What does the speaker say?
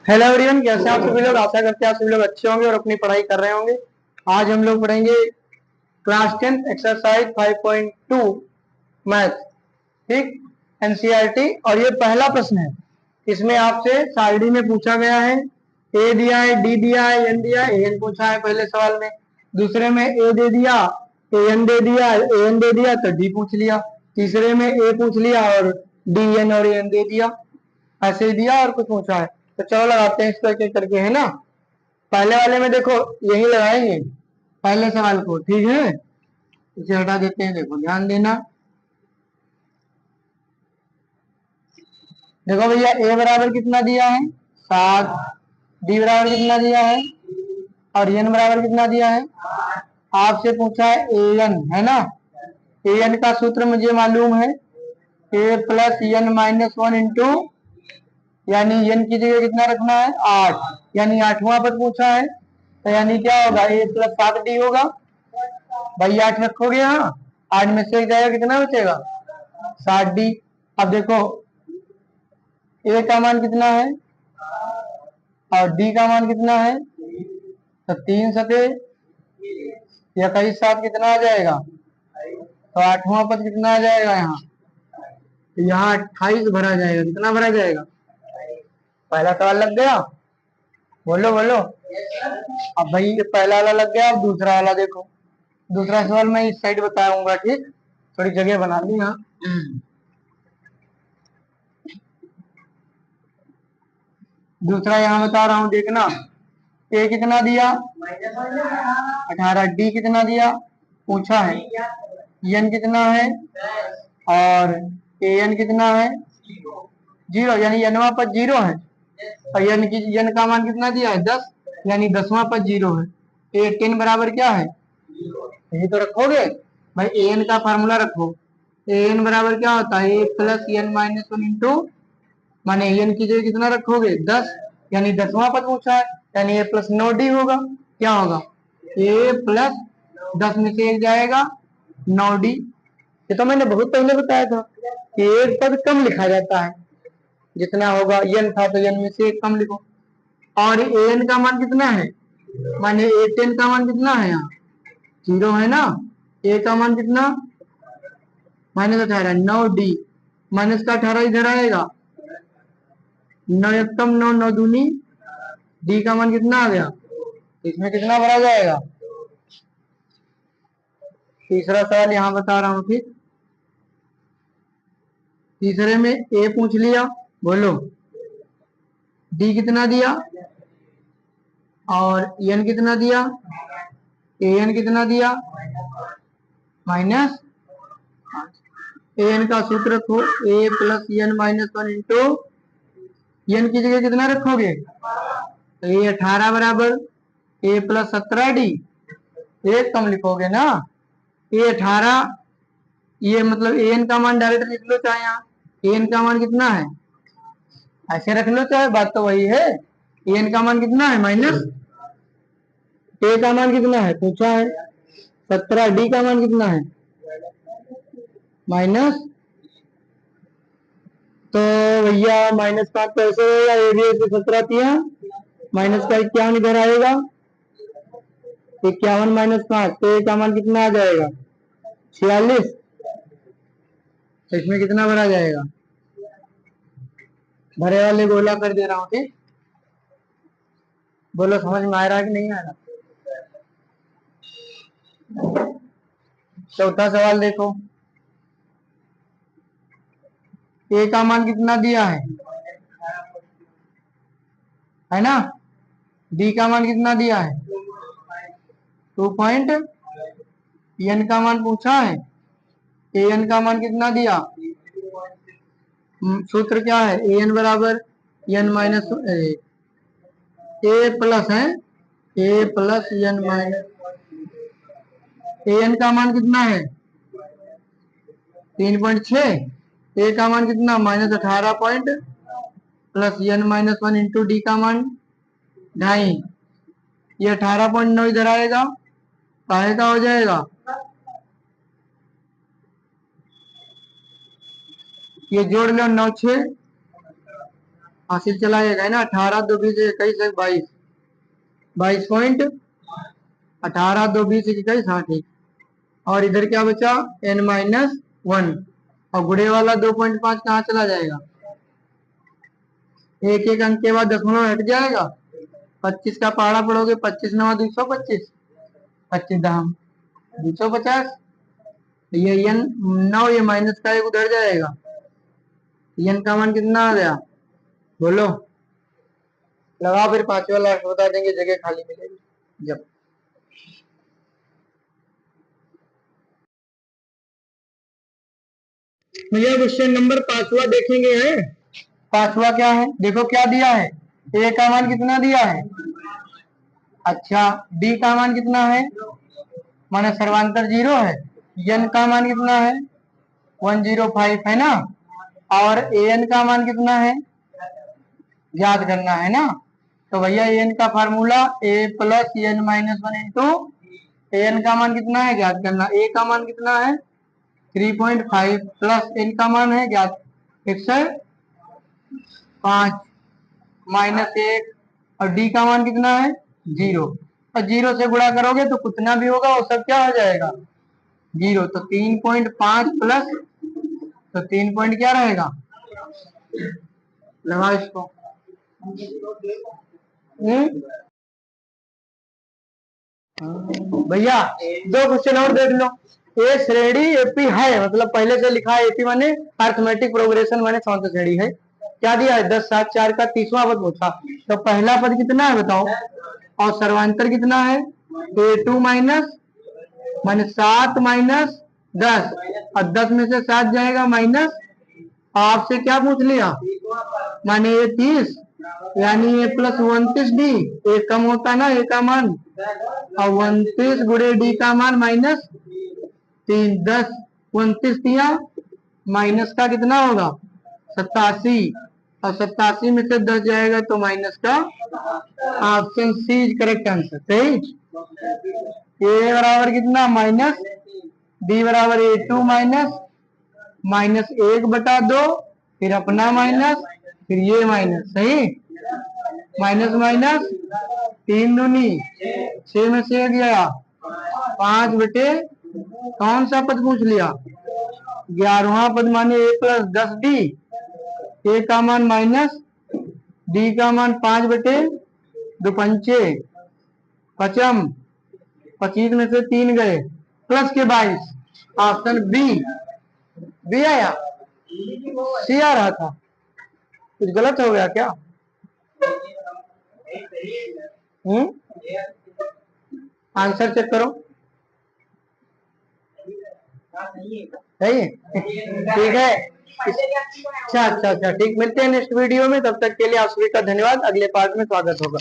Hello everyone, कैसे हैं आप सभी लोग। आशा करते हैं आप सभी लोग अच्छे होंगे और अपनी पढ़ाई कर रहे होंगे। आज हम लोग पढ़ेंगे क्लास 10 एक्सरसाइज 5.2 मैथ, ठीक, एनसीईआरटी। और ये पहला प्रश्न है। इसमें आपसे सारणी में पूछा गया है, ए दिया है, डी दिया है, एन दिया है, एन पूछा है पहले सवाल में। दूसरे में ए दे दिया, एन दे दिया, एन दे दिया तो डी पूछ लिया। तीसरे में ए पूछ लिया और डी एन और एन दे दिया। ऐसे ही दिया और कुछ पूछा है। तो चलो लगाते हैं इस तरह करके, है ना। पहले वाले में देखो यही लगाएंगे पहले सवाल को, ठीक है। इसे हटा देते हैं। देखो ध्यान देना। देखो भैया, ए बराबर कितना दिया है 7, डी बराबर कितना दिया है और एन बराबर कितना दिया है। आपसे पूछा है ए एन, है ना। ए एन का सूत्र मुझे मालूम है, a plus n minus one into, यानी एन की जगह कितना रखना है 8, यानी 8वां पद पूछा है। तो यानी क्या होगा, ए प्लस 7 डी होगा। भाई 8 रखोगे, हाँ 8 में से एक जाएगा, कितना बचेगा 7 डी। अब देखो ए का मान कितना है और डी का मान कितना है, तो 3 सते 21 7 कितना आ जाएगा, तो 8वां पद कितना आ जाएगा यहाँ, यहाँ 28 भरा जाएगा। कितना भरा जाएगा, पहला सवाल लग गया। बोलो बोलो। अब भाई ये पहला वाला लग गया, अब दूसरा वाला देखो। दूसरा सवाल मैं इस साइड बताऊंगा, ठीक, थोड़ी जगह बना ली यहाँ। दूसरा यहाँ बता रहा हूँ, देखना। ए कितना दिया 18, डी कितना दिया पूछा है, एन कितना है और ए एन कितना है 0, यानी एनवा पद 0 है। और एन का मान कितना दिया है 10, यानी 10वां पद 0 है। ए 10 बराबर क्या है, यही तो रखोगे भाई। ए एन का फार्मूला रखो। ए एन बराबर क्या होता है, a plus n minus one into, माने एन की जगह कितना रखोगे 10, यानी 10वां पद पूछा है, यानी ए प्लस 9 डी होगा। क्या होगा, ए प्लस 10 में से एक जाएगा 9 डी। ये तो मैंने बहुत पहले बताया था कि एक पद कम लिखा जाता है, जितना होगा एन था तो एन में से एक कम लिखो। और एन का मान कितना है, माने ए 10 का मान कितना है, यहाँ 0 है ना। ए का मान कितना -18, 9 डी, माइनस का 18 इधर आएगा, 9 एकम 9, 9 दूनी, डी का मान कितना आ गया, इसमें कितना भरा जाएगा। तीसरा सवाल यहाँ बता रहा हूँ, ठीक। तीसरे में ए पूछ लिया, बोलो डी कितना दिया और एन कितना दिया, ए एन कितना दिया माइनस, ए एन का सूत्र रखो, a plus n minus one into, n की जगह कितना रखोगे, तो ये 18 बराबर ए प्लस 17 डी, एक कम लिखोगे ना। ये 18, ये मतलब एन का मान डायरेक्ट लिख लो, चाहे यहाँ एन का मान कितना है ऐसे रख लो, चाहे बात तो वही है। एन का मान कितना है माइनस, ए का मान कितना है पूछा है 17, डी का मान कितना है माइनस। तो भैया -5 तो ऐसे होगा, ए भी ऐसे 17 तिया माइनस का 51 इधर आएगा, 51 -5, तो ए का मान कितना आ जाएगा 46। तो इसमें कितना भरा जाएगा, भरे वाले गोला कर दे रहा हूँ, ठीक। बोलो समझ में आ रहा है कि नहीं आ रहा। चौथा सवाल देखो, ए का मान कितना दिया है ना, डी का मान कितना दिया है 2 पॉइंट, एन का मान पूछा है, ए एन का मान कितना दिया, सूत्र क्या है, ए एन बराबर एन माइनस ए प्लस है, a plus n minus, A N का मान कितना है 3.6, ए का मान कितना -18 point plus n minus one into d का मान 2.5, ये 18.9 इधर आएगा, काहे का हो जाएगा, ये जोड़ लो 9 6 हासिल चलाएगा है ना। 18 2 20 21 22, 22.18 2 20 21 हाँ ठीक। और इधर क्या बचा n-1, और गुड़े वाला 2.5 कहाँ चला जाएगा, एक एक अंक के बाद दशमलव हट जाएगा। 25 का पहाड़ा पढ़ोगे, 25 9 225, 25 दाम 250, ये n 9, ये माइनस का एक उधर जाएगा, n का मान कितना आ गया बोलो, लगा फिर पांचवा लास्ट बता देंगे, जगह खाली मिलेगी जब। भैया क्वेश्चन नंबर 5वां देखेंगे है। 5वां क्या है, देखो क्या दिया है, ए का मान कितना दिया है, अच्छा डी का मान कितना है, माने सर्वांतर 0 है, n का मान कितना है 105 है ना, और an का मान कितना है याद करना है ना। तो भैया an का formula a plus n-1 into an का मान कितना है ज्ञात करना, a का मान कितना है 3.5 प्लस n का मान है ज्ञात 105 माइनस 1, और d का मान कितना है 0, और 0 से गुणा करोगे तो कितना भी होगा वो सब क्या हो जाएगा 0, तो 3.5 प्लस, तो 3 पॉइंट क्या रहेगा, लगा इसको। भैया 2 क्वेश्चन और देख लो। ए श्रेणी एपी है, मतलब पहले से लिखा है एपी माने अर्थमेटिक प्रोग्रेशन माने चौथा श्रेणी है। क्या दिया है 10 7 4 का 30वां पद पूछा, तो पहला पद कितना है बताओ, और सर्वांतर कितना है a2 माइनस माइनस 7 माइनस 10, और 10 में से 7 जाएगा माइनस, आपसे क्या पूछ लिया माने ये 30, यानी ये प्लस 29 डी, एक कम होता ना ए का मान, और 29 गुड़े डी का मान माइनस 3, 10 29 दिया, माइनस का कितना होगा 87, और 87 में से 10 जाएगा तो माइनस का, option C is correct answer, सही। ए बराबर कितना माइनस, डी बराबर a2 माइनस माइनस 1/2, फिर अपना माइनस, फिर ये माइनस, सही। माइनस माइनस 3 दूनी 6 में से गया 5 बटे कौन सा पद पूछ लिया 11वां पद माने a प्लस 10 डी, ए का मान माइनस, डी का मान 5 बटे 2 पंचे पचम, 25 में से 3 गए प्लस के 22, ऑप्शन बी आया, सी आ रहा था, कुछ गलत हो गया क्या, आंसर चेक करो, सही है ठीक है। अच्छा अच्छा अच्छा ठीक, मिलते हैं नेक्स्ट वीडियो में, तब तक के लिए आप सभी का धन्यवाद, अगले पार्ट में स्वागत होगा।